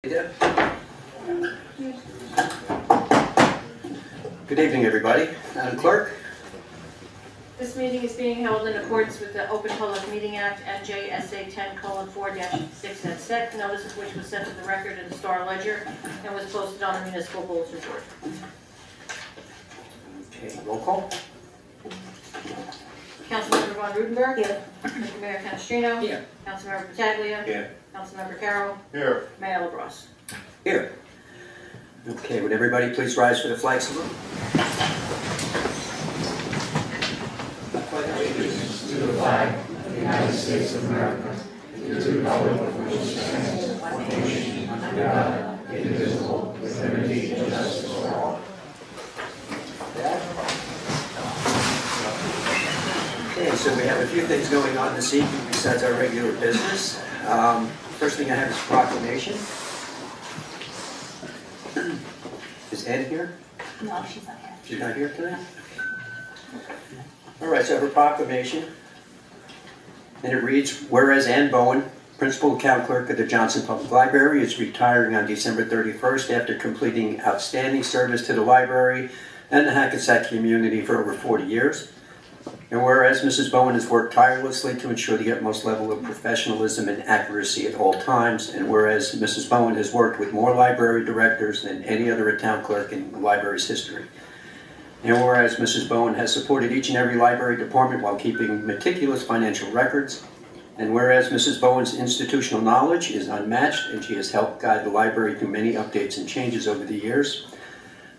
Good evening, everybody. Madam Clerk. This meeting is being held in accordance with the Open Public Meeting Act, NJSA 10:4-6 at SEC, notice of which was sent to the record in the Star Ledger and was posted on the municipal bulletin board. Okay, roll call. Councilmember Von Rudenberg. Here. Mr. Mayor Canestrino. Here. Councilmember Pataglia. Here. Councilmember Carroll. Here. Mayor LaBrosse. Here. Okay, would everybody please rise for the flag salute? To the flag of the United States of America, and to the republic for which it stands, one nation, under God, indivisible, with liberty and justice for all. Okay, so we have a few things going on this evening besides our regular business. First thing I have is proclamation. Is Ed here? No, she's not here. She's not here tonight? All right, so I have a proclamation. And it reads, whereas Ann Bowen, Principal Account Clerk of the Johnson Public Library, is retiring on December 31st after completing outstanding service to the library and the Hackensack community for over 40 years. And whereas Mrs. Bowen has worked tirelessly to ensure the utmost level of professionalism and accuracy at all times, and whereas Mrs. Bowen has worked with more library directors than any other town clerk in the library's history. And whereas Mrs. Bowen has supported each and every library department while keeping meticulous financial records, and whereas Mrs. Bowen's institutional knowledge is unmatched and she has helped guide the library through many updates and changes over the years,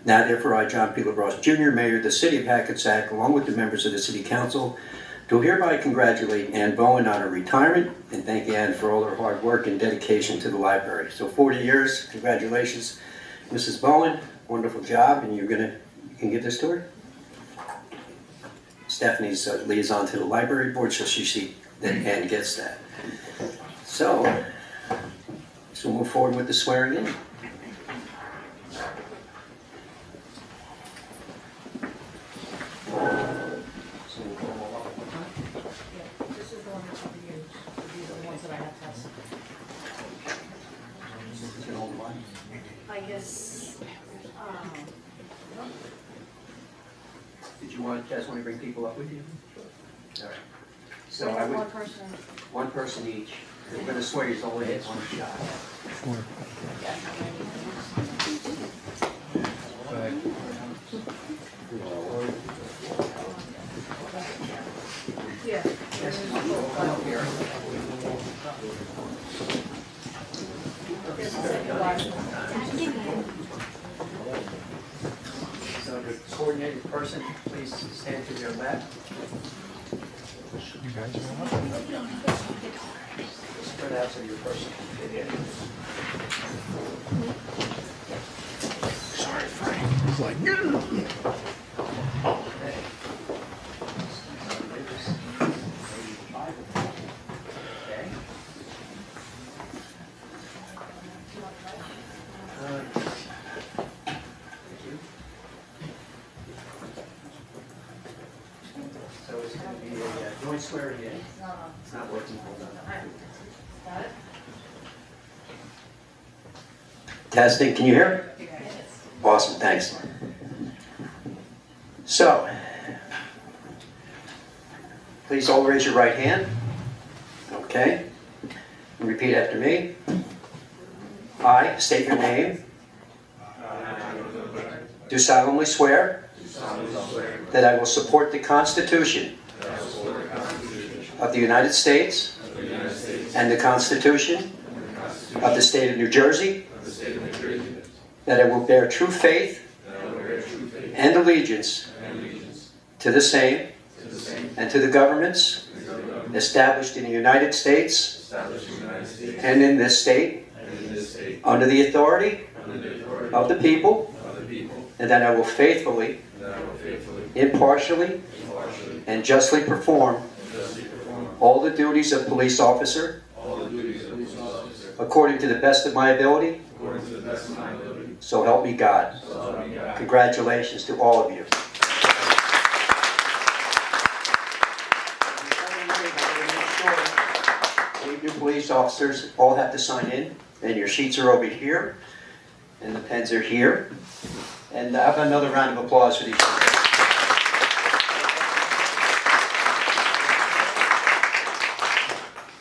now therefore I, John P. LaBrosse Jr., Mayor of the City of Hackensack, along with the members of the City Council, do hereby congratulate Ann Bowen on her retirement and thank Ann for all her hard work and dedication to the library. So 40 years, congratulations, Mrs. Bowen, wonderful job, and you can give this to her? Stephanie's liaison to the library board, so she see that Ann gets that. So we'll move forward with the swearing in. This is the one that we use. These are the ones that I have tested. I guess, Did you guys want to bring people up with you? All right. So we I have would, one person. one person each. We're going to swear you only at one shot. Yeah. So the coordinated person, please stand to your left. You guys are Spread out so your person can fit in. Sorry, Frank. He's like, Okay. Okay. Thank you. So it's going to be a joint swearing in. It's not working. Hold on. Got it? Testing, can you hear? Awesome, thanks. So, please all raise your right hand. Okay. And repeat after me. I state your name. Do solemnly swear that I will support the Constitution of the United States and the Constitution of the State of New Jersey, that I will bear true faith and allegiance to the same and to the governments established in the United States and in this state under the authority of the people, and that I will faithfully, impartially, and justly perform all the duties of police officer according to the best of my ability. So help me God. Congratulations to all of you. New police officers all have to sign in. And your sheets are over here, and the pens are here. And how about another round of applause for these people?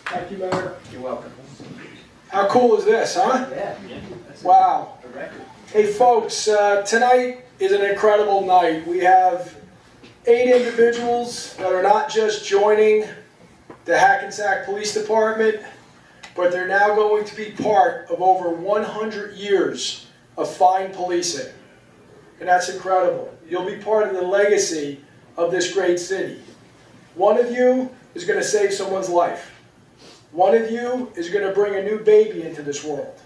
Thank you, Mayor. You're welcome. How cool is this, huh? Yeah. Wow. A record. Hey, folks, tonight is an incredible night. We have 8 individuals that are not just joining the Hackensack Police Department, but they're now going to be part of over 100 years of fine policing. And that's incredible. You'll be part of the legacy of this great city. One of you is going to save someone's life. One of you is going to bring a new baby into this world.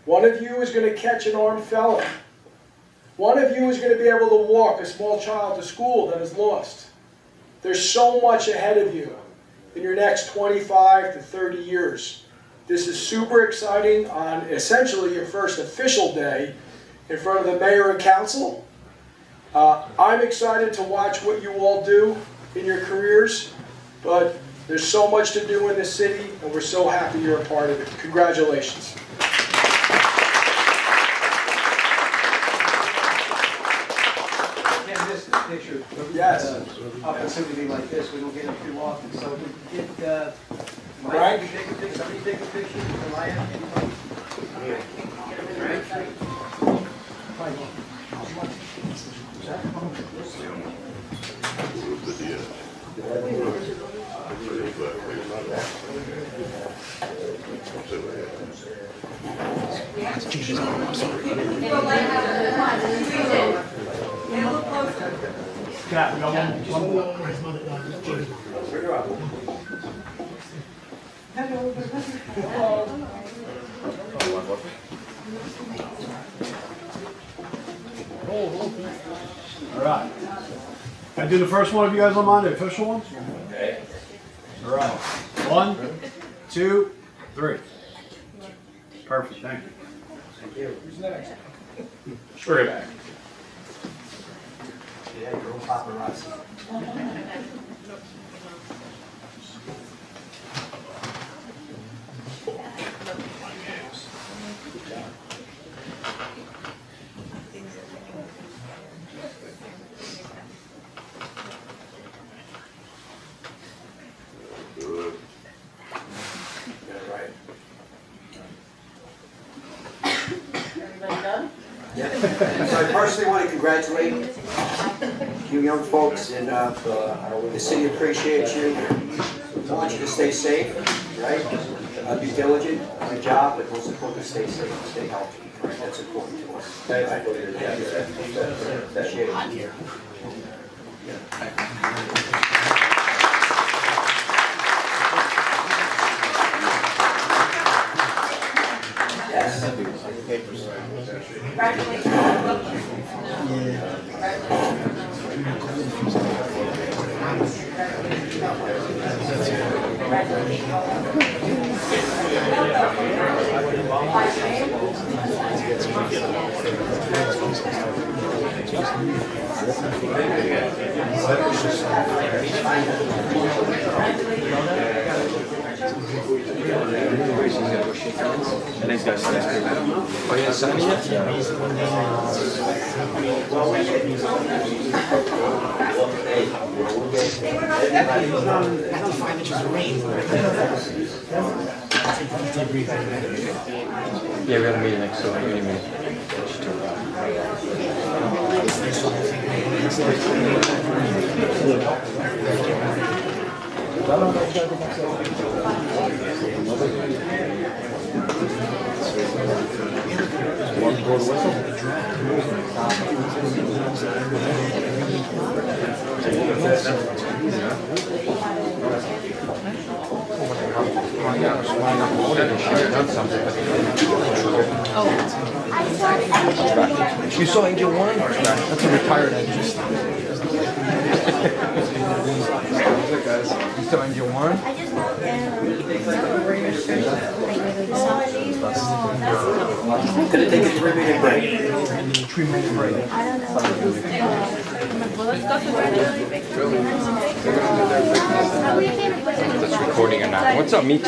One of you is going to catch an armed felon. One of you is going to be able to walk a small child to school that is lost. There's so much ahead of you in your next 25 to 30 years. This is super exciting on essentially your first official day in front of the mayor and council. I'm excited to watch what you all do in your careers, but there's so much to do in this city, and we're so happy you're a part of it. Congratulations. Can't miss this picture. Yes. Opportunity like this, we don't get it too often, so we get, Frank? Mike, take a picture, somebody take a picture, am I anybody? Yeah, we got one more. All right. Can I do the first one of you guys on mine, the official one? Okay. All right. 1, 2, 3. Perfect, thank you. Thank you. Who's next? Straight back. Yeah, you're all paparazzi. Everybody done? Yeah. So I personally want to congratulate you young folks, and the city appreciates you. I want you to stay safe, right? Be diligent, good job, but most importantly, stay safe, stay healthy. Right? That's important to us. Right? Appreciate it. Yes. Oh, yeah, sign it yet? Yeah, we got a meeting next, so any minute. You saw Angel One? That's a retired engine. You saw Angel One? Gonna take a 3-minute break. 3-minute break. That's recording or not? What's up, Meeks?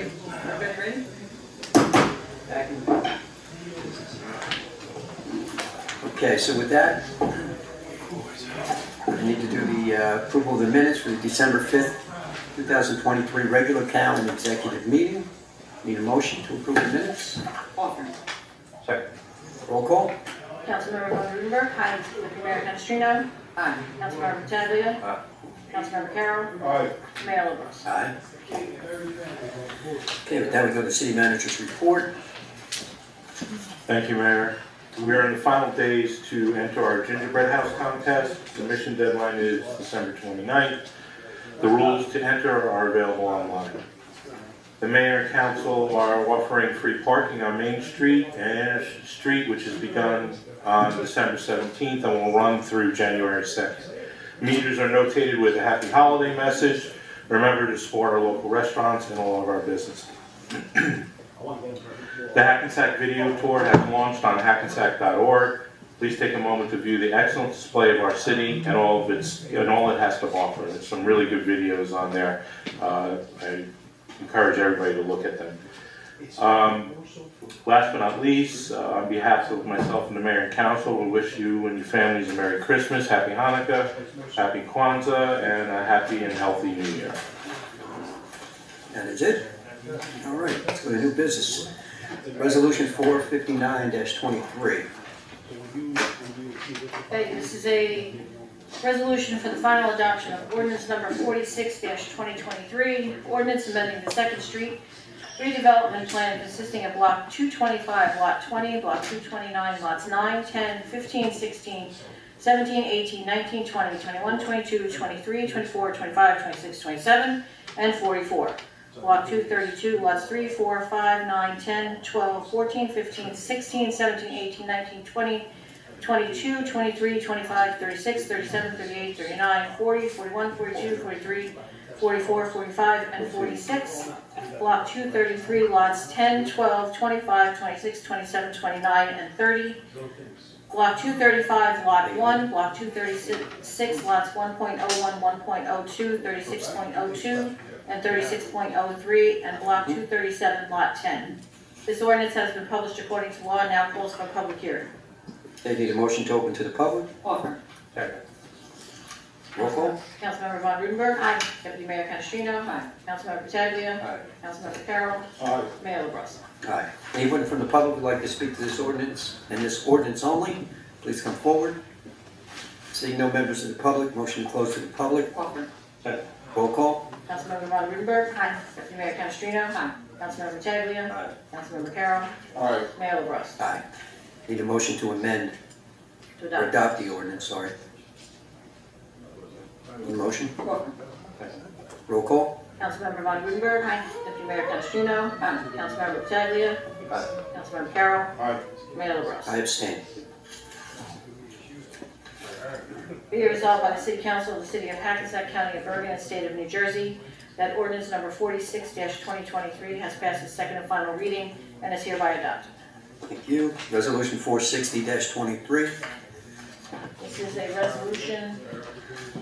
Everybody ready? Okay, so with that, I need to do the approval of the minutes for the December 5th, 2023 regular count and executive meeting. Need a motion to approve the minutes? Offer. Second. Roll call? Councilmember Von Rudenberg. Aye. Deputy Mayor Canestrino. Aye. Councilmember Pataglia. Aye. Councilmember Carroll. Aye. Mayor LaBrus. Aye. Okay, with that, we go to the city manager's report. Thank you, Mayor. We are in the final days to enter our gingerbread house contest. Submission deadline is December 29th. The rules to enter are available online. The mayor and council are offering free parking on Main Street and Inner Street, which has begun on December 17th and will run through January 2nd. Meters are notated with a happy holiday message. Remember to support our local restaurants and all of our businesses. The Hackensack video tour has launched on hackensack.org. Please take a moment to view the excellent display of our city and all it has to offer. There's some really good videos on there. I encourage everybody to look at them. Last but not least, on behalf of myself and the mayor and council, we wish you and your families a Merry Christmas, Happy Hanukkah, Happy Kwanzaa, and a happy and healthy New Year. That is it? All right, let's go to new business. Resolution 459-23. Okay, this is a resolution for the final adoption of ordinance number 46-2023, ordinance amending the 2nd Street redevelopment plan consisting of block 225, lot 20, block 229, lots 9, 10, 15, 16, 17, 18, 19, 20, 21, 22, 23, 24, 25, 26, 27, and 44. Block 232, lots 3, 4, 5, 9, 10, 12, 14, 15, 16, 17, 18, 19, 20, 22, 23, 25, 36, 37, 38, 39, 40, 41, 42, 43, 44, 45, and 46. Block 233, lots 10, 12, 25, 26, 27, 29, and 30. Block 235, lot 1, block 236, lots 1.01, 1.02, 36.02, and 36.03, and block 237, lot 10. This ordinance has been published according to law and now calls for a public hearing. They need a motion to open to the public? Offer. Second. Roll call? Councilmember Von Rudenberg. Aye. Deputy Mayor Canestrino. Aye. Councilmember Pataglia. Aye. Councilmember Carroll. Aye. Mayor LaBrus. Aye. Anyone from the public would like to speak to this ordinance and this ordinance only, please come forward. Seeing no members of the public, motion to close to the public. Offer. Second. Roll call? Councilmember Von Rudenberg. Aye. Deputy Mayor Canestrino. Aye. Councilmember Pataglia. Aye. Councilmember Carroll. Aye. Mayor LaBrus. Aye. Need a motion to amend To or adopt. adopt the ordinance, sorry. Need a motion? Offer. Roll call? Councilmember Von Rudenberg. Aye. Deputy Mayor Canestrino. Aye. Councilmember Pataglia. Aye. Councilmember Carroll. Aye. Mayor LaBrus. I abstain. Be it resolved by the City Council of the City of Hackensack County of Bergen and State of New Jersey that ordinance number 46-2023 has passed its second and final reading and is hereby adopted. Thank you. Resolution 460-23. This is a resolution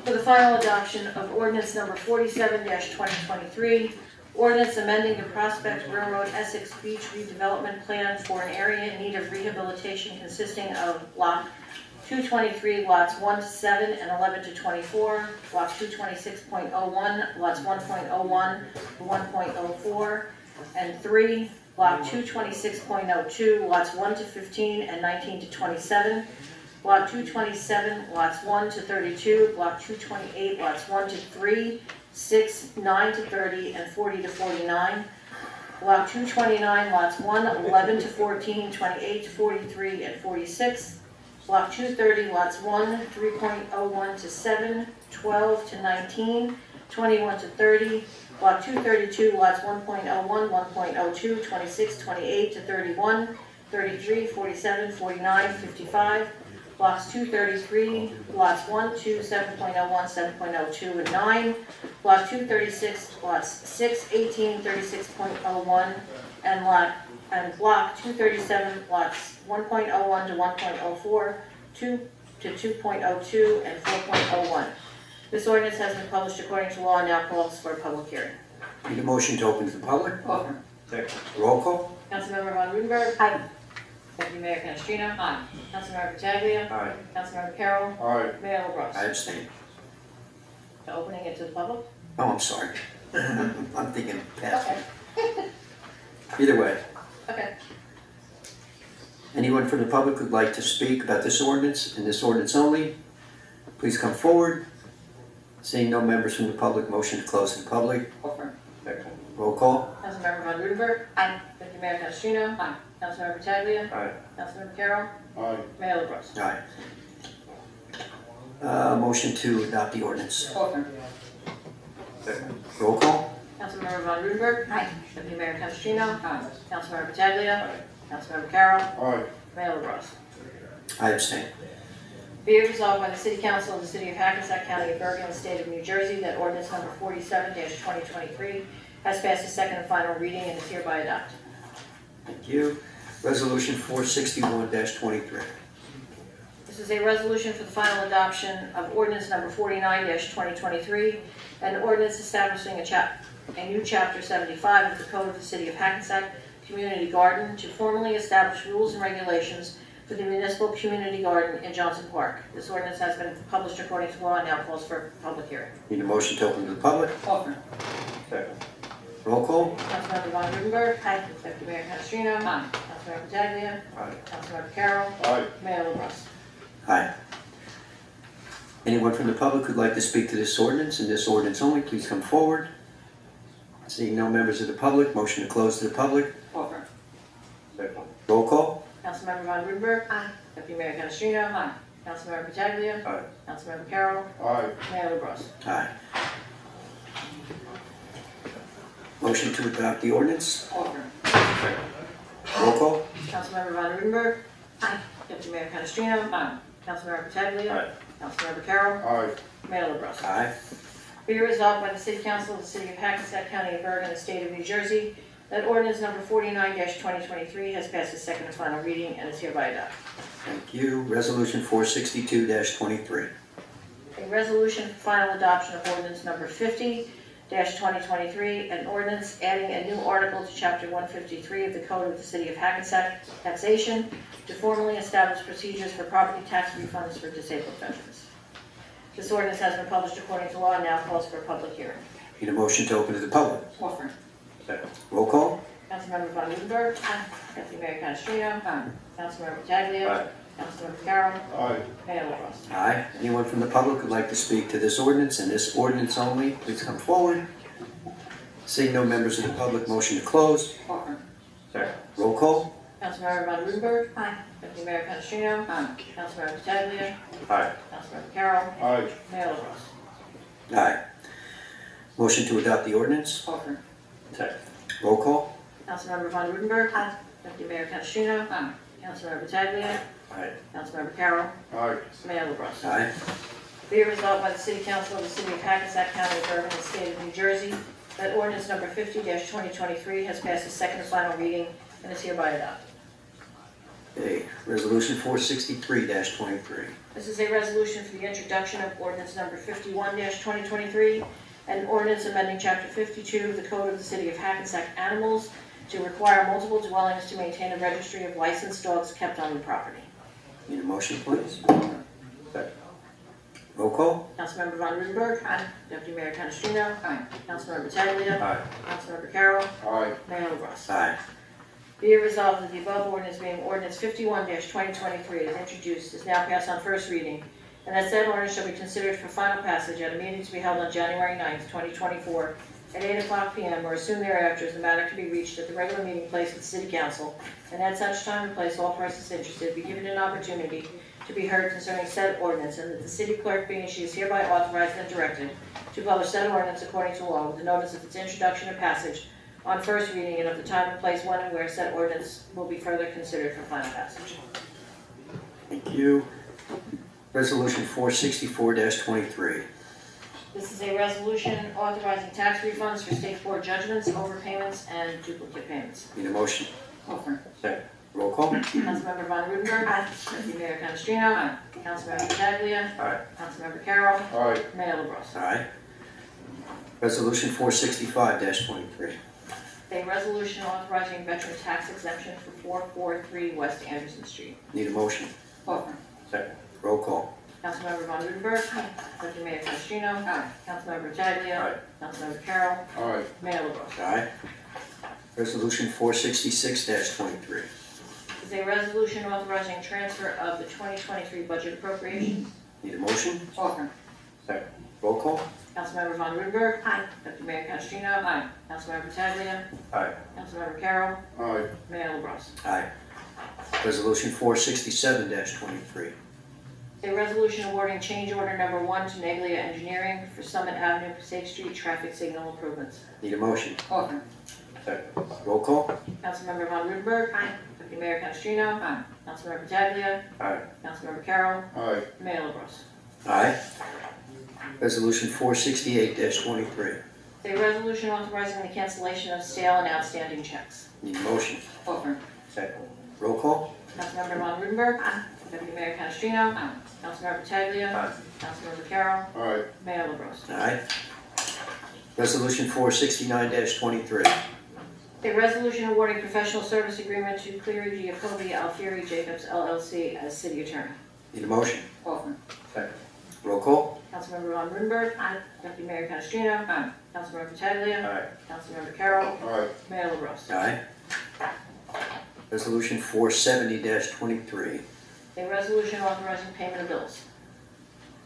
for the final adoption of ordinance number 47-2023, ordinance amending the Prospect Railroad Essex Beach redevelopment plan for an area in need of rehabilitation consisting of block 223, lots 1 to 7 and 11 to 24, block 226.01, lots 1.01 to 1.04, and 3, block 226.02, lots 1 to 15 and 19 to 27, block 227, lots 1 to 32, block 228, lots 1 to 3, 6, 9 to 30, and 40 to 49, block 229, lots 1, 11 to 14, 28 to 43, and 46, block 230, lots 1, 3.01 to 7, 12 to 19, 21 to 30, block 232, lots 1.01, 1.02, 26, 28 to 31, 33, 47, 49, 55, blocks 233, lots 1, 2, 7.01, 7.02, and 9, block 236, lots 6, 18, 36.01, and block 237, lots 1.01 to 1.04, 2 to 2.02, and 4.01. This ordinance has been published according to law and now calls for a public hearing. Need a motion to open to the public? Offer. Second. Roll call? Councilmember Von Rudenberg. Aye. Deputy Mayor Canestrino. Aye. Councilmember Pataglia. Aye. Councilmember Carroll. Aye. Mayor LaBrus. I abstain. Opening it to the public? Oh, I'm sorry. I'm thinking pass. Okay. Either way, Okay. anyone from the public who'd like to speak about this ordinance and this ordinance only, please come forward. Seeing no members from the public, motion to close to the public. Offer. Second. Roll call? Councilmember Von Rudenberg. Aye. Deputy Mayor Canestrino. Aye. Councilmember Pataglia. Aye. Councilmember Carroll. Aye. Mayor LaBrus. Aye. Motion to adopt the ordinance. Offer. Second. Roll call? Councilmember Von Rudenberg. Aye. Deputy Mayor Canestrino. Aye. Councilmember Pataglia. Councilmember Carroll. Aye. Mayor LaBrus. I abstain. Be it resolved by the City Council of the City of Hackensack County of Bergen and State of New Jersey that ordinance number 47-2023 has passed its second and final reading and is hereby adopted. Thank you. Resolution 461-23. This is a resolution for the final adoption of ordinance number 49-2023, an ordinance establishing a new chapter 75 of the Code of the City of Hackensack Community Garden to formally establish rules and regulations for the municipal community garden in Johnson Park. This ordinance has been published according to law and now calls for public hearing. Need a motion to open to the public? Offer. Second. Roll call? Councilmember Von Rudenberg. Aye. Deputy Mayor Canestrino. Aye. Councilmember Pataglia. Aye. Councilmember Carroll. Aye. Mayor LaBrus. Aye. Anyone from the public who'd like to speak to this ordinance and this ordinance only, please come forward. Seeing no members of the public, motion to close to the public. Offer. Second. Roll call? Councilmember Von Rudenberg. Aye. Deputy Mayor Canestrino. Aye. Councilmember Pataglia. Aye. Councilmember Carroll. Aye. Mayor LaBrus. Aye. Motion to adopt the ordinance. Offer. Roll call? Councilmember Von Rudenberg. Aye. Deputy Mayor Canestrino. Aye. Councilmember Pataglia. Aye. Councilmember Carroll. Aye. Mayor LaBrus. Aye. Be it resolved by the City Council of the City of Hackensack County of Bergen and the State of New Jersey that ordinance number 49-2023 has passed its second and final reading and is hereby adopted. Thank you. Resolution 462-23. A resolution for final adoption of ordinance number 50-2023, an ordinance adding a new article to Chapter 153 of the Code of the City of Hackensack, taxation, to formally establish procedures for property tax refunds for disabled veterans. This ordinance has been published according to law and now calls for a public hearing. Need a motion to open to the public. Offer. Second. Roll call? Councilmember Von Rudenberg. Aye. Deputy Mayor Canestrino. Aye. Councilmember Pataglia. Aye. Councilmember Carroll. Aye. Mayor LaBrus. Aye. Anyone from the public who'd like to speak to this ordinance and this ordinance only, please come forward. Seeing no members of the public, motion to close. Offer. Second. Roll call? Councilmember Von Rudenberg. Aye. Deputy Mayor Canestrino. Aye. Councilmember Pataglia. Aye. Councilmember Carroll. Aye. Mayor LaBrus. Aye. Motion to adopt the ordinance. Offer. Second. Roll call? Councilmember Von Rudenberg. Aye. Deputy Mayor Canestrino. Aye. Councilmember Pataglia. Aye. Councilmember Carroll. Aye. Mayor LaBrus. Aye. Be it resolved by the City Council of the City of Hackensack County of Bergen and the State of New Jersey that ordinance number 50-2023 has passed its second and final reading and is hereby adopted. Okay. Resolution 463-23. This is a resolution for the introduction of ordinance number 51-2023, an ordinance amending Chapter 52 of the Code of the City of Hackensack Animals to require multiple dwellings to maintain a registry of licensed dogs kept on the property. Need a motion, please? Second. Roll call? Councilmember Von Rudenberg. Aye. Deputy Mayor Canestrino. Aye. Councilmember Pataglia. Aye. Councilmember Carroll. Aye. Mayor LaBrus. Aye. Be it resolved that the above ordinance being ordinance 51-2023 is introduced, is now passed on first reading, and that said ordinance shall be considered for final passage at a meeting to be held on January 9th, 2024, at 8:00 p.m. or as soon thereafter as the matter can be reached at the regular meeting place of the City Council, and at such time and place all persons interested be given an opportunity to be heard concerning said ordinance, and that the city clerk being she is hereby authorized and directed to publish said ordinance according to law with a notice of its introduction and passage on first reading and of the time and place when and where said ordinance will be further considered for final passage. Thank you. Resolution 464-23. This is a resolution authorizing tax refunds for state board judgments, overpayments, and duplicate payments. Need a motion? Offer. Second. Roll call? Councilmember Von Rudenberg. Aye. Deputy Mayor Canestrino. Aye. Councilmember Pataglia. Aye. Councilmember Carroll. Aye. Mayor LaBrus. Aye. Resolution 465-23. A resolution authorizing veteran tax exemption for 443 West Anderson Street. Need a motion? Offer. Second. Roll call. Councilmember Von Rudenberg. Deputy Mayor Canestrino. Councilmember Pataglia. Aye. Councilmember Carroll. Aye. Mayor LaBrus. Aye. Resolution 466-23. Is a resolution authorizing transfer of the 2023 budget appropriations. Need a motion? Offer. Second. Roll call. Councilmember Von Rudenberg. Deputy Mayor Canestrino. Councilmember Pataglia. Aye. Councilmember Carroll. Aye. Mayor LaBrus. Aye. Resolution 467-23. A resolution awarding change order number 1 to Neglia Engineering for Summit Avenue, Passaic Street traffic signal improvements. Need a motion? Offer. Second. Roll call. Councilmember Von Rudenberg. Deputy Mayor Canestrino. Councilmember Pataglia. Aye. Councilmember Carroll. Aye. Mayor LaBrus. Aye. Resolution 468-23. A resolution authorizing the cancellation of stale and outstanding checks. Need a motion? Offer. Second. Roll call. Councilmember Von Rudenberg. Deputy Mayor Canestrino. Councilmember Pataglia. Aye. Councilmember Carroll. Aye. Mayor LaBrus. Aye. Resolution 469-23. A resolution awarding professional service agreement to Cleary Giacobi Alfieri Jacobs LLC as city attorney. Need a motion? Offer. Second. Roll call. Councilmember Von Rudenberg. Deputy Mayor Canestrino. Councilmember Pataglia. Aye. Councilmember Carroll. Aye. Mayor LaBrus. Aye. Resolution 470-23. A resolution authorizing payment of bills.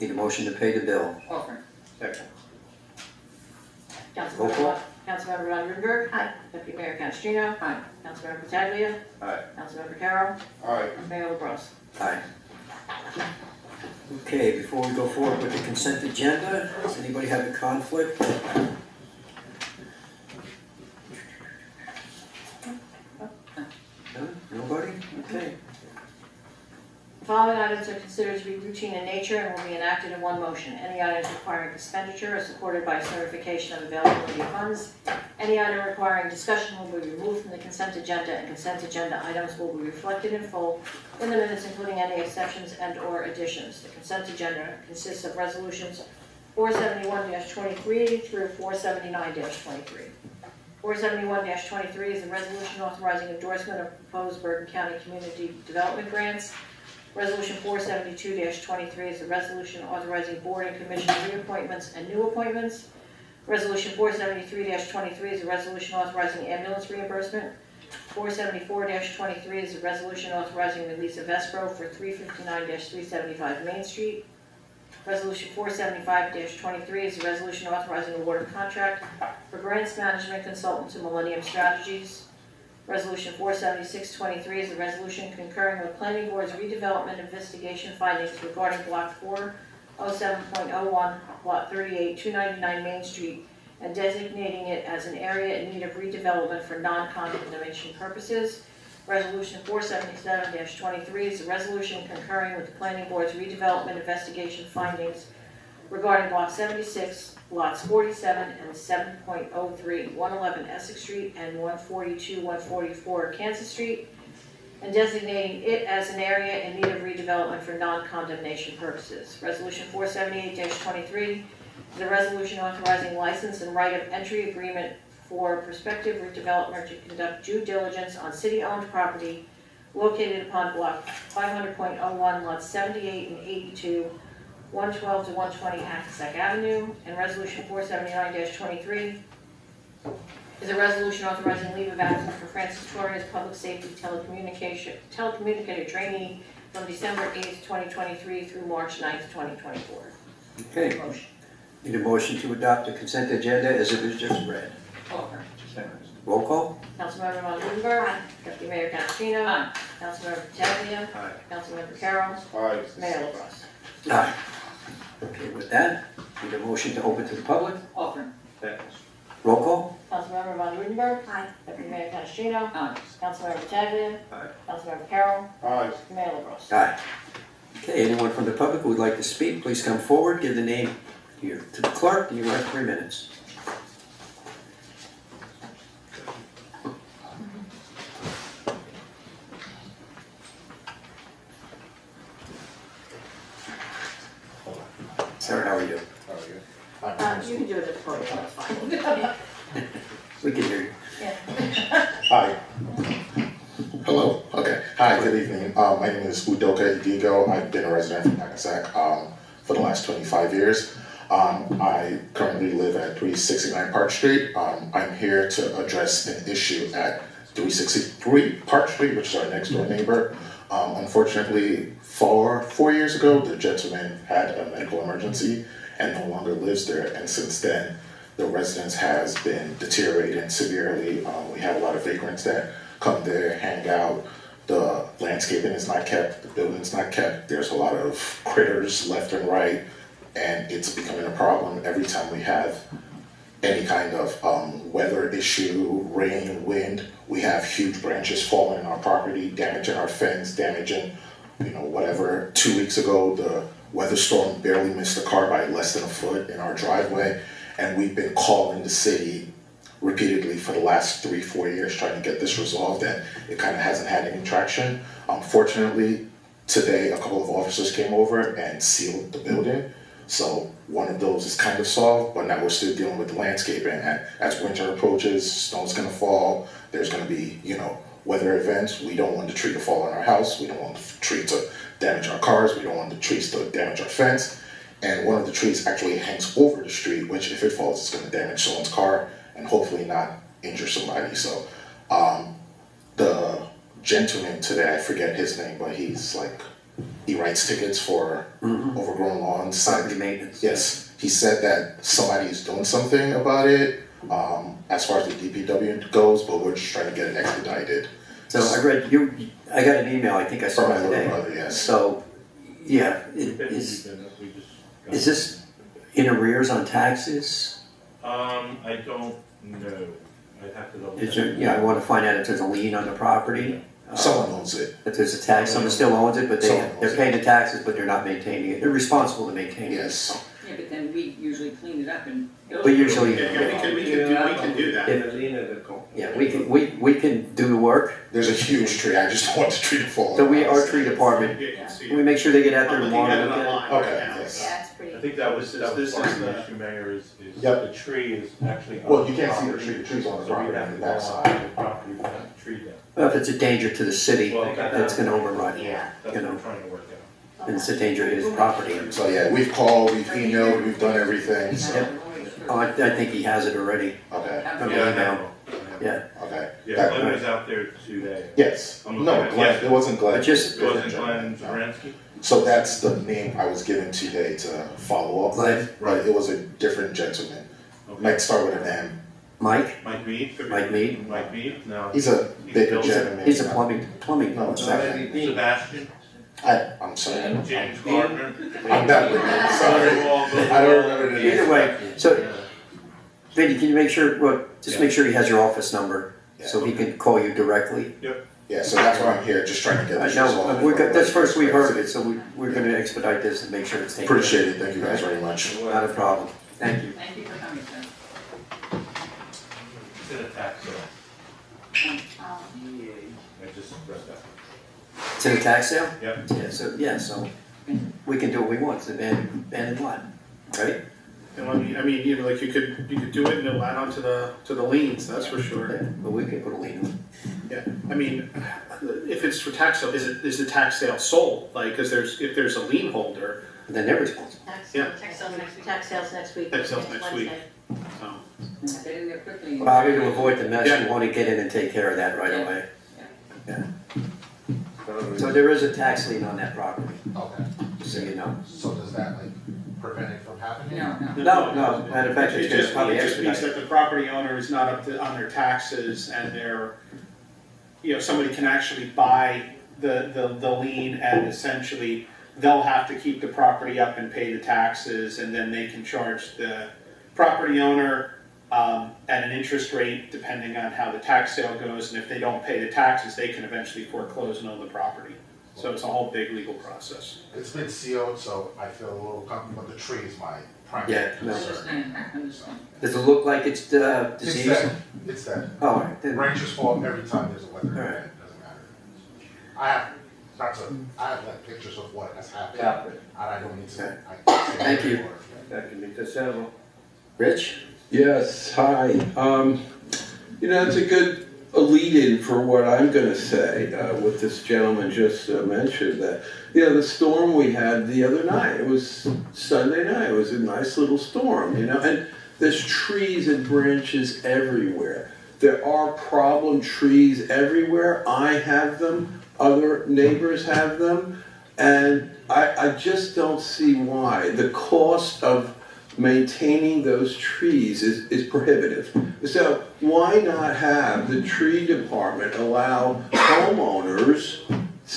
Need a motion to pay the bill. Offer. Second. Roll call. Councilmember Von Rudenberg. Deputy Mayor Canestrino. Councilmember Pataglia. Aye. Councilmember Carroll. Aye. Mayor LaBrus. Aye. Okay, before we go forward with the consent agenda, does anybody have a conflict? No? Nobody? Okay. The following items are considered to be routine in nature and will be enacted in one motion. Any items requiring expenditure are supported by certification of availability of funds. Any item requiring discussion will be removed from the consent agenda, and consent agenda items will be reflected in full in the minutes, including any exceptions and/or additions. The consent agenda consists of resolutions 471-23 through 479-23. 471-23 is a resolution authorizing endorsement of proposed Bergen County Community Development Grants. Resolution 472-23 is a resolution authorizing board and commission reappointments and new appointments. Resolution 473-23 is a resolution authorizing ambulance reimbursement. 474-23 is a resolution authorizing release of escrow for 359-375 Main Street. Resolution 475-23 is a resolution authorizing award of contract for grants management consultant to Millennium Strategies. Resolution 476-23 is a resolution concurring with Planning Board's redevelopment investigation findings regarding Block 407.01, Lot 38, 299 Main Street, and designating it as an area in need of redevelopment for non-condemnation purposes. Resolution 477-23 is a resolution concurring with the Planning Board's redevelopment investigation findings regarding Block 76, Lots 47 and 7.03, 111 Essex Street and 142, 144 Kansas Street, and designating it as an area in need of redevelopment for non-condemnation purposes. Resolution 478-23 is a resolution authorizing license and right of entry agreement for prospective redevelopment to conduct due diligence on city-owned property located upon Block 500.01, lots 78 and 82, 112 to 120 Hackensack Avenue. And Resolution 479-23 is a resolution authorizing leave of absence for Francis Torres, public safety telecommunicator trainee from December 8th, 2023 through March 9th, 2024. Okay. Motion. Need a motion to adopt the consent agenda as it was just read. Offer. Second. Roll call. Councilmember Von Rudenberg. Deputy Mayor Canestrino. Councilmember Pataglia. Aye. Councilmember Carroll. Aye. Mayor LaBrus. Aye. Okay, with that, need a motion to open to the public. Offer. Second. Roll call. Councilmember Von Rudenberg. Deputy Mayor Canestrino. Councilmember Pataglia. Aye. Councilmember Carroll. Aye. Mayor LaBrus. Aye. Okay, anyone from the public who would like to speak, please come forward, give the name here to the clerk, and you have 3 minutes. Sir, how are you? How are you? You can do it at the podium, that's fine. We can hear you. Hi. Hello. Okay. Hi. Good evening. My name is Udoka Idigo. I've been a resident from Hackensack for the last 25 years. I currently live at 369 Park Street. I'm here to address an issue at 363 Park Street, which is our next door neighbor. Unfortunately, four years ago, the gentleman had a medical emergency and no longer lives there. And since then, the residence has been deteriorating severely. We have a lot of vagrants that come there, hang out. The landscaping is not kept, the building's not kept. There's a lot of critters left and right, and it's becoming a problem every time we have any kind of weather issue, rain, wind. We have huge branches falling on our property, damaging our fence, damaging, whatever. 2 weeks ago, the weather storm barely missed a car by less than a foot in our driveway. And we've been calling the city repeatedly for the last 3-4 years trying to get this resolved, and it kind of hasn't had any traction. Fortunately, today a couple of officers came over and sealed the building. So one of those is kind of solved, but now we're still dealing with the landscaping. And as winter approaches, snow's gonna fall, there's gonna be, weather events. We don't want the tree to fall on our house. We don't want the tree to damage our cars. We don't want the trees to damage our fence. And one of the trees actually hangs over the street, which if it falls, it's gonna damage someone's car and hopefully not injure somebody. So the gentleman today, I forget his name, but he writes tickets for overgrown lawns. Property maintenance. Yes, he said that somebody's doing something about it as far as the DPW goes, but we're just trying to get it expedited. So I got an email, I think I saw From my it little today. brother, yes. So, yeah, is this in arrears on taxes? I don't know. I'd have to double check. I want to find out if there's a lien on the property. Someone owns it. If there's a tax, someone still owns it, but Someone owns they're it. paying the taxes, but they're not maintaining it. They're responsible to maintain it. Yes. Yeah, but then we usually clean it up and. But usually, We can do that. yeah, we can do the work. There's a huge tree. I just don't want the tree to fall. So on our our house. tree department, Yeah, see. we make sure they get out there I'm looking tomorrow. at it and look at it. online Okay, right now. yes. Yeah, it's pretty. I think that was part This of is the the- issue, Mayor, is Yep. the tree is actually. on Well, you can't see the property, tree. The tree's on the so we property have on to the go backside. on the property, but not the tree down. Well, if it's a danger to the city, Well, that's gonna override. Yeah. That's You what know. we're trying to work out. And it's a danger to his property. So yeah, we've called, we've emailed, we've done everything. So, Yep. Oh, I think he has it already. okay, From Yeah, I email. know. Yeah, okay. Yeah, That- Glenn was out there today. yes. I'm No, looking at- Glenn. yes. It wasn't Glenn. but just, It wasn't Glenn No. Zaransky? So that's the name I was given today to follow up Glenn? with, but it was a different gentleman. Okay. Might start with an M. Mike, Mike Mead? Could be- Mike Mead? Mike Mead, no. He's a bigger He's gentleman. he's a plumbing No, it's inspector. Sebastian? I'm sorry. James Gardner? I'm not with it. Sorry. I don't remember the name. Either way, so, Vinny, can you make sure, just make sure he has your office number, so he can call you directly. Yeah, so that's why I'm here, just trying to get I this know, resolved. that's first we've heard of it, so we're gonna expedite this and make sure it's taken. Appreciate it, thank you guys very much. Not a problem, thank you. Thank you for coming, sir. It's in a tax sale. I just read that. It's in a tax sale? Yep. So we can do what we want, it's abandoned lot, right? And I mean, you could do it and it'll add on to the liens, that's for sure. Yeah, but we can put a lien on it. Yeah, I mean, if it's for tax sale, is the tax sale sold? Like, if there's a lien holder, Then they're responsible. Yeah. Tax sales next week. Tax sales next week. Wednesday. Get in there quickly. Probably to avoid the mess, Yeah. we want to get in and take care of that right Yeah. away. Yeah. So there is a tax lien on that property, Okay, so you know. so does that prevent it from happening? No, matter of fact, it's gonna probably It just means expedite. that the property owner is not on their taxes and somebody can actually buy the lien and essentially they'll have to keep the property up and pay the taxes and then they can charge the property owner at an interest rate depending on how the tax sale goes, and if they don't pay the taxes, they can eventually foreclose and own the property. So it's a whole big legal process. It's been sealed, so I feel a little comfortable, but the tree is my primary Yeah, no. concern. Understand. Does it look like it's It's diseased? dead, it's dead. Oh, all right, then, Branches fall every time there's a weather All right. event, doesn't matter. I have like pictures of what has happened, Yeah. and I don't need to. Okay. I can't say Thank you. anymore. that can be disabled. Rich? Yes, hi. It's a good lead-in for what I'm going to say, what this gentleman just mentioned, that, the storm we had the other night, it was Sunday night, it was a nice little storm, and there's trees and branches everywhere. There are problem trees everywhere. I have them, other neighbors have them, and I just don't see why. The cost of maintaining those trees is prohibitive. So why not have the tree department allow homeowners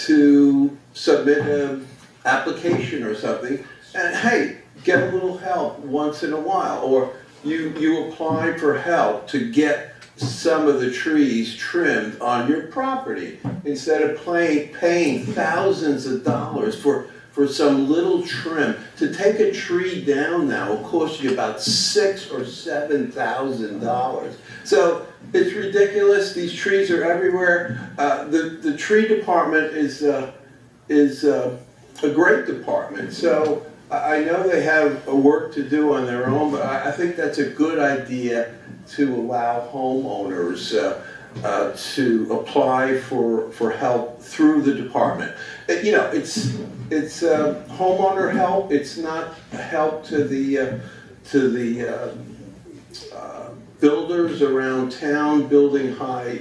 to submit an application or something, and hey, get a little help once in a while, or you apply for help to get some of the trees trimmed on your property instead of paying thousands of dollars for some little trim. To take a tree down now will cost you about $6,000 or $7,000. So it's ridiculous. These trees are everywhere. The tree department is a great department. So I know they have work to do on their own, but I think that's a good idea to allow homeowners to apply for help through the department. It's homeowner help. It's not help to the builders around town building high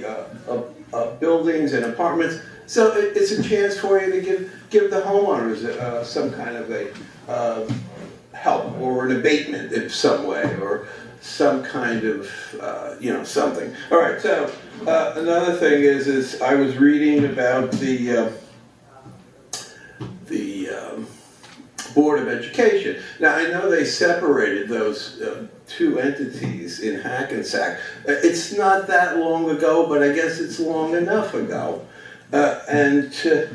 buildings and apartments. So it's a chance for you to give the homeowners some kind of a help or an abatement in some way, or some kind of something. All right. So another thing is I was reading about the Board of Education. Now I know they separated those two entities in Hackensack. It's not that long ago, but I guess it's long enough ago. And to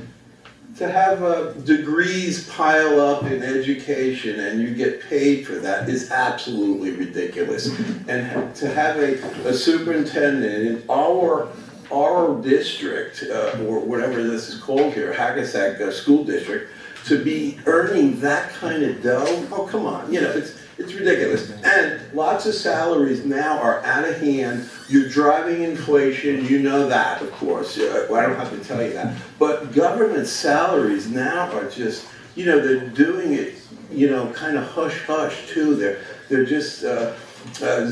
have degrees pile up in education and you get paid for that is absolutely ridiculous. And to have a superintendent in our district, or whatever this is called here, Hackensack School District, to be earning that kind of dough, oh come on, it's ridiculous. And lots of salaries now are out of hand. You're driving inflation, you know that, of course. I don't have to tell you that. But government salaries now are just, they're doing it, kind of hush-hush too. They're just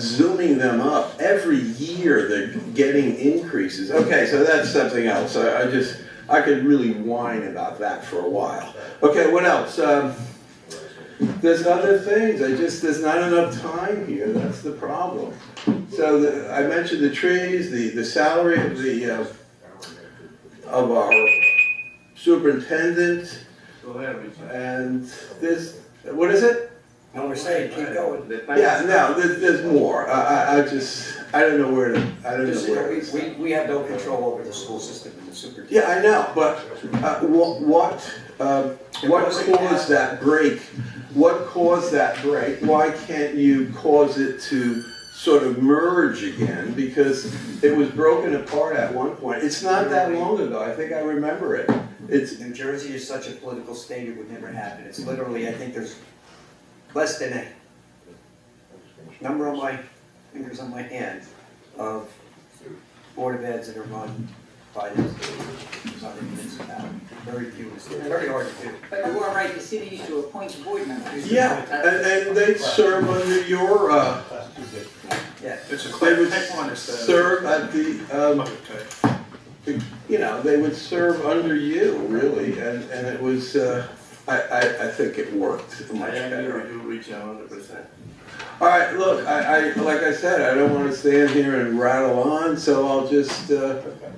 zooming them up. Every year they're getting increases. Okay, so that's something else. I could really whine about that for a while. Okay, what else? There's other things. There's not enough time here. That's the problem. So I mentioned the trees, the salary of our superintendent, and this. What is it? No, we're saying keep going. Yeah, no, there's more. I don't know where to. We have no control over the school system and the superintendent. Yeah, I know, but what caused that break? What caused that break? Why can't you cause it to sort of merge again? Because it was broken apart at one point. It's not that long ago. I think I remember it. New Jersey is such a political state, it would never happen. It's literally, I think there's less than a number on my fingers on my hand of Board of Eds that are run by this other municipality. Very few, it's very hard to do. But you are right, the city used to appoint board members. Yeah, and they serve under your, Yeah. It's a they quick would one. serve at the, they would serve under you, really, and it was, I think it worked much better. do reach 100%. All right, look, I like I said, I don't want to stand here and rattle on, so I'll just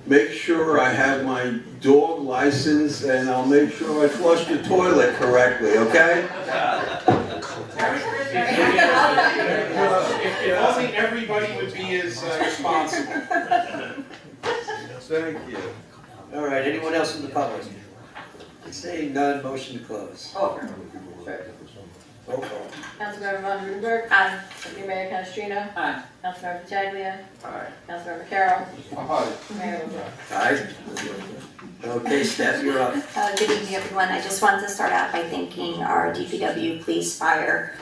make sure I have my dog license, and I'll make sure I flush the toilet correctly, okay? If only everybody would be as responsible. Thank you. All right, anyone else in the public? Seeing none, motion to close. Oh, sure. Roll call. Councilmember Von Rudenberg. Aye. Deputy Mayor Canestrino. Aye. Councilmember Pataglia. Aye. Councilmember Carroll. Mayor LaBrus. Aye. Okay, Steph, you're up. Good evening, everyone. I just wanted to start out by thanking our DPW, police, fire,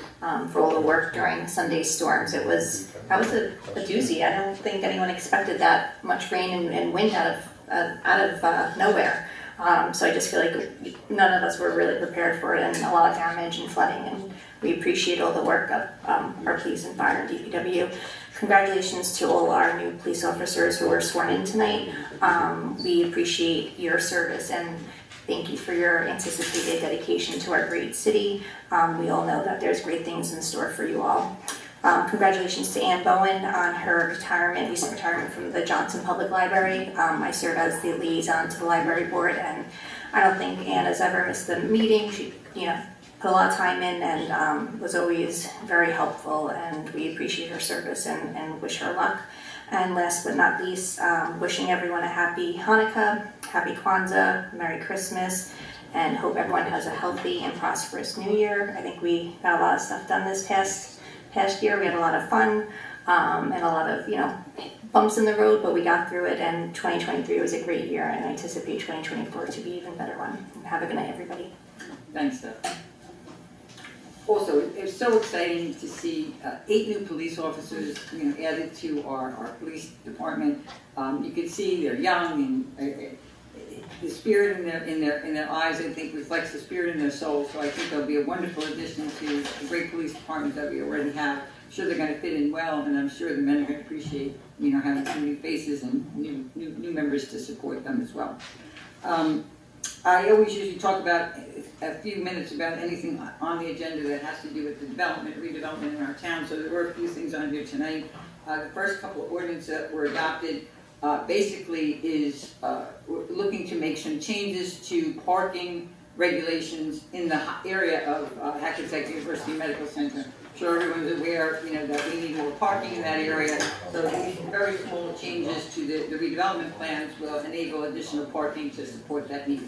for all the work during Sunday's storms. That was a doozy. I don't think anyone expected that much rain and wind out of nowhere. So I just feel like none of us were really prepared for it, and a lot of damage and flooding, and we appreciate all the work of our police and fire and DPW. Congratulations to all our new police officers who were sworn in tonight. We appreciate your service and thank you for your anticipated dedication to our great city. We all know that there's great things in store for you all. Congratulations to Ann Bowen on her recent retirement from the Johnson Public Library. I serve as the liaison to the library board, and I don't think Ann has ever missed a meeting. She, put a lot of time in and was always very helpful, and we appreciate her service and wish her luck. And last but not least, wishing everyone a happy Hanukkah, happy Kwanzaa, Merry Christmas, and hope everyone has a healthy and prosperous New Year. I think we got a lot of stuff done this past year. We had a lot of fun and a lot of bumps in the road, but we got through it. And 2023 was a great year, and I anticipate 2024 to be an even better one. Have a good night, everybody. Thanks, Steph. Also, it's so exciting to see 8 new police officers, added to our police department. You can see they're young, and the spirit in their eyes, I think, reflects the spirit in their souls. So I think they'll be a wonderful addition to the great police department that we already have. I'm sure they're going to fit in well, and I'm sure the men are going to appreciate, having some new faces and new members to support them as well. I always usually talk about a few minutes about anything on the agenda that has to do with the redevelopment in our town. So there were a few things on here tonight. The first couple of ordinances that were adopted basically is we're looking to make some changes to parking regulations in the area of Hackensack University Medical Center. I'm sure everyone's aware, that we need more parking in that area. So these very small changes to the redevelopment plans will enable additional parking to support that need.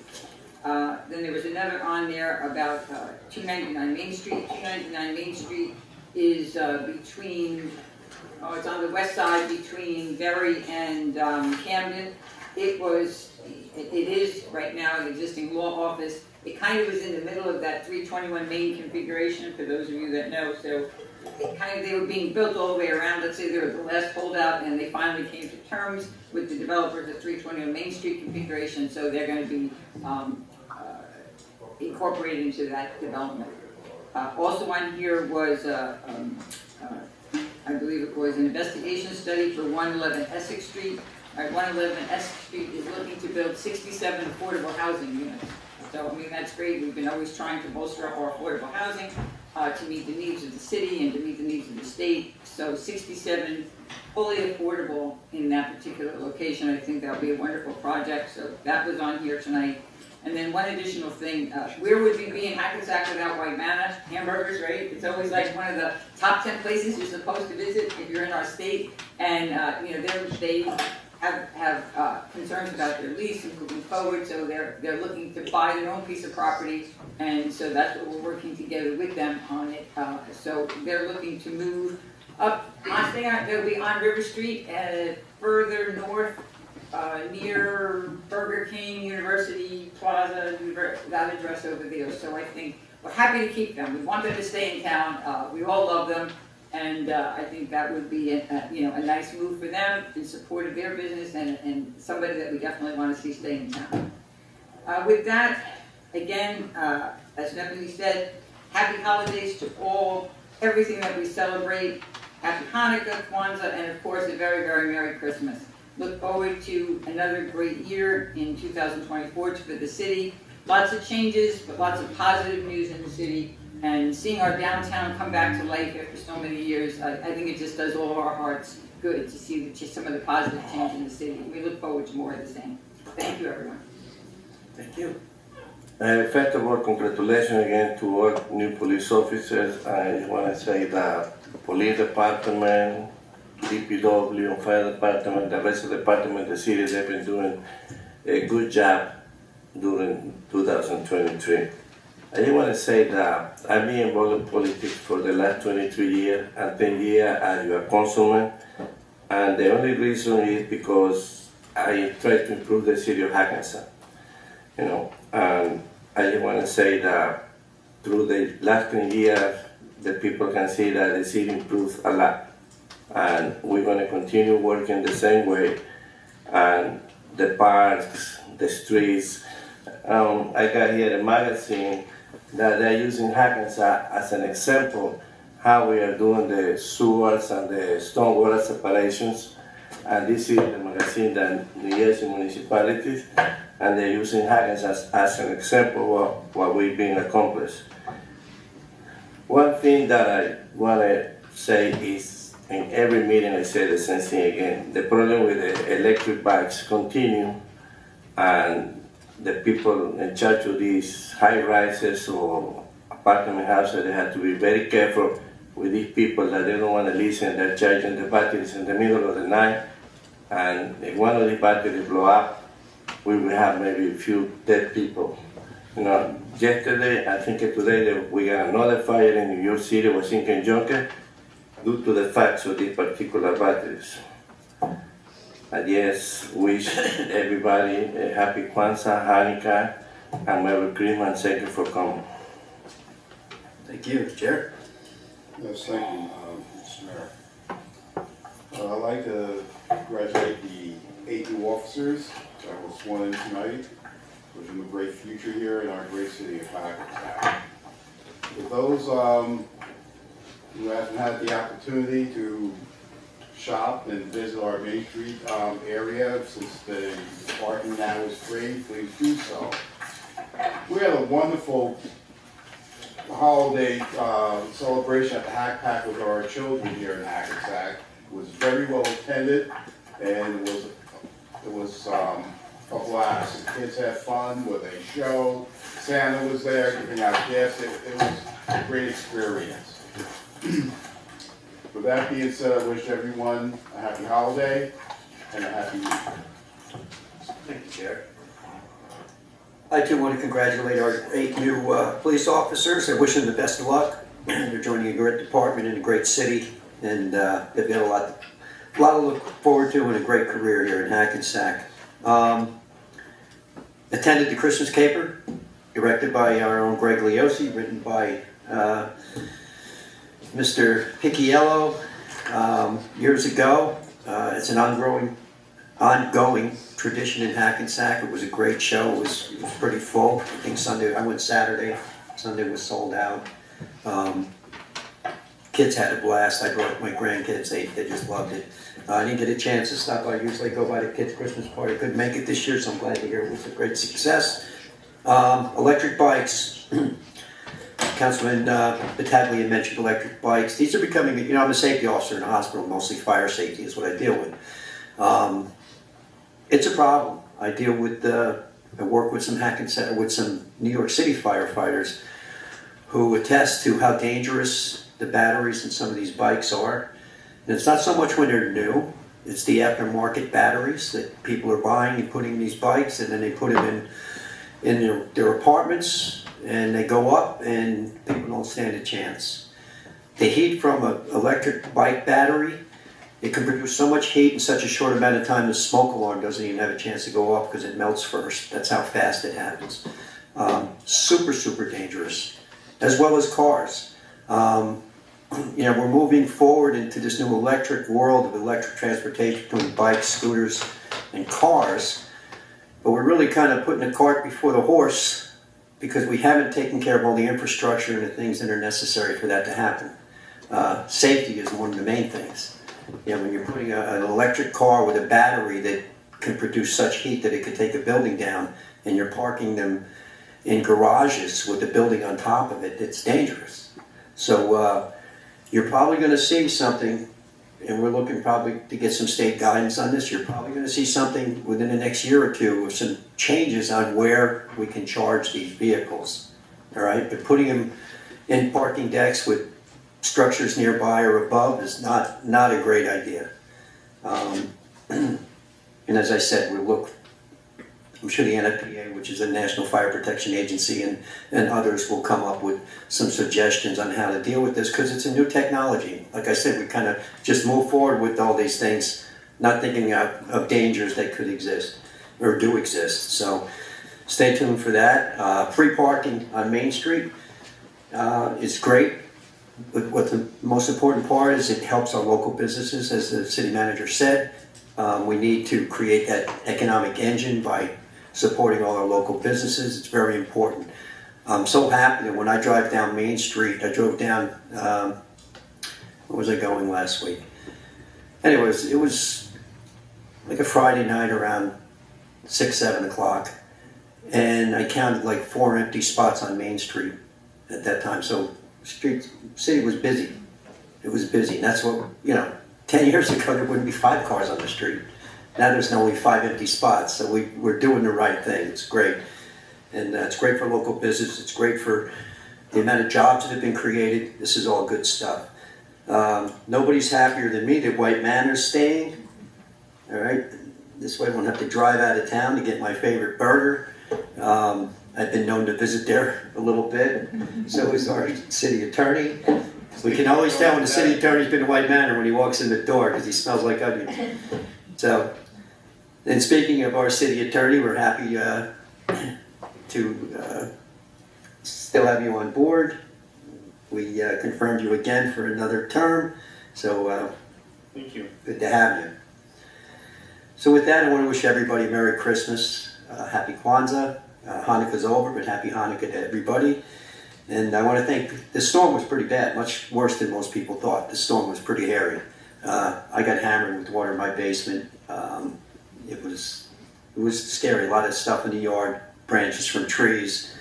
Then there was another on there about 299 Main Street. 299 Main Street is it's on the west side between Berry and Camden. It is right now an existing law office. It kind of was in the middle of that 321 Main configuration, for those of you that know. So they were being built all the way around. Let's say they were the last holdout, and they finally came to terms with the developers of 321 Main Street configuration. So they're going to be incorporated into that development. Also on here was, I believe it was an investigation study for 111 Essex Street. 111 Essex Street is looking to build 67 affordable housing units. So, that's great. We've been always trying to bolster up our affordable housing to meet the needs of the city and to meet the needs of the state. So 67 fully affordable in that particular location. I think that'll be a wonderful project. So that was on here tonight. And then one additional thing, where would we be in Hackensack without White Manna? Hamburgers, right? It's always like one of the top 10 places you're supposed to visit if you're in our state. And, they have concerns about their lease and moving forward, so they're looking to buy their own piece of property, and so that's what we're working together with them on it. So they're looking to move up. They'll be on River Street, further north, near Burger King, University Plaza, that address over there. So I think we're happy to keep them. We want them to stay in town. We all love them. And I think that would be a nice move for them in support of their business and somebody that we definitely want to see stay in town. With that, again, as Stephanie said, happy holidays to all, everything that we celebrate. Happy Hanukkah, Kwanzaa, and of course a very, very Merry Christmas. Look forward to another great year in 2024 for the city. Lots of changes, but lots of positive news in the city. And seeing our downtown come back to life after so many years, I think it just does all of our hearts good to see some of the positive change in the city. We look forward to more of the same. Thank you, everyone. Thank you. First of all, congratulations again to all new police officers. I want to say that police department, DPW, fire department, the rest of the department, the city, they've been doing a good job during 2023. I just want to say that I've been involved in politics for the last 23 years and 10 years as a councilman. And the only reason is because I try to improve the city of Hackensack. And I just want to say that through the last 10 years, the people can see that the city improved a lot. And we're gonna continue working the same way. And the parks, the streets. I got here a magazine that they're using Hackensack as an example how we are doing the sewers and the stormwater separations. And this is the magazine that the Jersey municipalities, and they're using Hackensack as an example of what we've been accomplished. One thing that I want to say is, in every meeting I say the same thing again, the problem with the electric bikes continue, and the people in charge of these high rises or apartment houses, they have to be very careful with these people that they don't want to listen. They're charging the batteries in the middle of the night, and if one of the batteries blow up, we will have maybe a few dead people. You know, yesterday, I think today, we got another fire in New York City, was in conjunction, due to the facts of these particular batteries. And yes, wish everybody a happy Kwanzaa, Hanukkah, and Merry Christmas, and thank you for coming. Thank you. Chair? Yes, thank you, Mr. Mayor. I'd like to congratulate the 8 new officers that were sworn in tonight, wishing them a great future here in our great city of Hackensack. For those who haven't had the opportunity to shop and visit our Main Street area since the parking now is free, please do so. We had a wonderful holiday celebration at the Hack Pack with our children here in Hackensack. It was very well attended, and it was a blast. The kids had fun with a show. Santa was there giving out gifts. It was a great experience. With that being said, I wish everyone a happy holiday and a happy New Year. Thank you, Chair. I too want to congratulate our 8 new police officers. I wish them the best of luck. They're joining a great department in a great city, and they've got a lot to look forward to and a great career here in Hackensack. Attended the Christmas Caper, directed by our own Greg Leosi, written by Mr. Picciello years ago. It's an ongoing tradition in Hackensack. It was a great show. It was pretty full. I think Sunday, I went Saturday. Sunday was sold out. Kids had a blast. I brought my grandkids. They just loved it. I didn't get a chance to stop by. I usually go by the kids' Christmas party. I couldn't make it this year, so I'm glad to hear it was a great success. Electric bikes. Councilman Battaglia mentioned electric bikes. These are becoming, I'm a safety officer in a hospital, mostly fire safety is what I deal with. It's a problem. I deal with, I work with some Hackensack, with some New York City firefighters who attest to how dangerous the batteries in some of these bikes are. And it's not so much when they're new, it's the aftermarket batteries that people are buying and putting in these bikes, and then they put them in their apartments, and they go up, and people don't stand a chance. The heat from an electric bike battery, it can produce so much heat in such a short amount of time the smoke alarm doesn't even have a chance to go off because it melts first. That's how fast it happens. Super, super dangerous, as well as cars. We're moving forward into this new electric world of electric transportation between bikes, scooters, and cars. But we're really kind of putting the cart before the horse because we haven't taken care of all the infrastructure and the things that are necessary for that to happen. Safety is one of the main things. When you're putting an electric car with a battery that can produce such heat that it could take a building down, and you're parking them in garages with the building on top of it, it's dangerous. So you're probably going to see something, and we're looking probably to get some state guidance on this. You're probably going to see something within the next year or two with some changes on where we can charge these vehicles. All right, but putting them in parking decks with structures nearby or above is not a great idea. And as I said, I'm sure the NFPA, which is a National Fire Protection Agency, and others will come up with some suggestions on how to deal with this because it's a new technology. Like I said, we kind of just move forward with all these things, not thinking of dangers that could exist or do exist. So stay tuned for that. Free parking on Main Street is great. but what the most important part is it helps our local businesses, as the city manager said. We need to create that economic engine by supporting all our local businesses. It's very important. I'm so happy that when I drive down Main Street, I drove down, where was I going last week? Anyways, it was like a Friday night around 6, 7 o'clock. And I counted like 4 empty spots on Main Street at that time. So city was busy. It was busy. And that's what, 10 years ago there wouldn't be 5 cars on the street. Now there's only 5 empty spots. So we're doing the right thing. It's great. And it's great for local business. It's great for the amount of jobs that have been created. This is all good stuff. Nobody's happier than me that White Manor's staying. All right. This way I won't have to drive out of town to get my favorite burger. I've been known to visit there a little bit. So is our city attorney. We can always tell when the city attorney's been to White Manor when he walks in the door because he smells like onions. So, and speaking of our city attorney, we're happy to still have you on board. We confirmed you again for another term. So Thank you. good to have you. So with that, I want to wish everybody Merry Christmas, Happy Kwanzaa. Hanukkah's over, but Happy Hanukkah to everybody. And I want to thank, the storm was pretty bad, much worse than most people thought. The storm was pretty hairy. I got hammered with water in my basement. It was scary, a lot of stuff in the yard, branches from trees.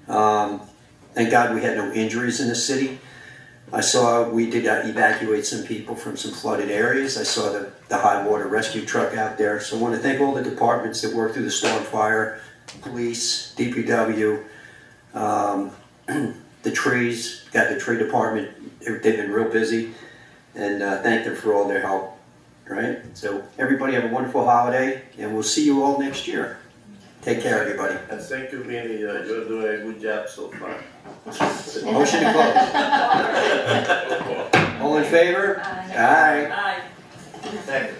Thank God we had no injuries in the city. We did evacuate some people from some flooded areas. I saw the high water rescue truck out there. So I want to thank all the departments that worked through the storm fire, police, DPW, the trees, got the tree department. They've been real busy, and thank them for all their help. Right? So everybody have a wonderful holiday, and we'll see you all next year. Take care, everybody. And thank you, Vinny. You're doing a good job so far. Motion to close. All in favor? Aye. Aye. Thank you.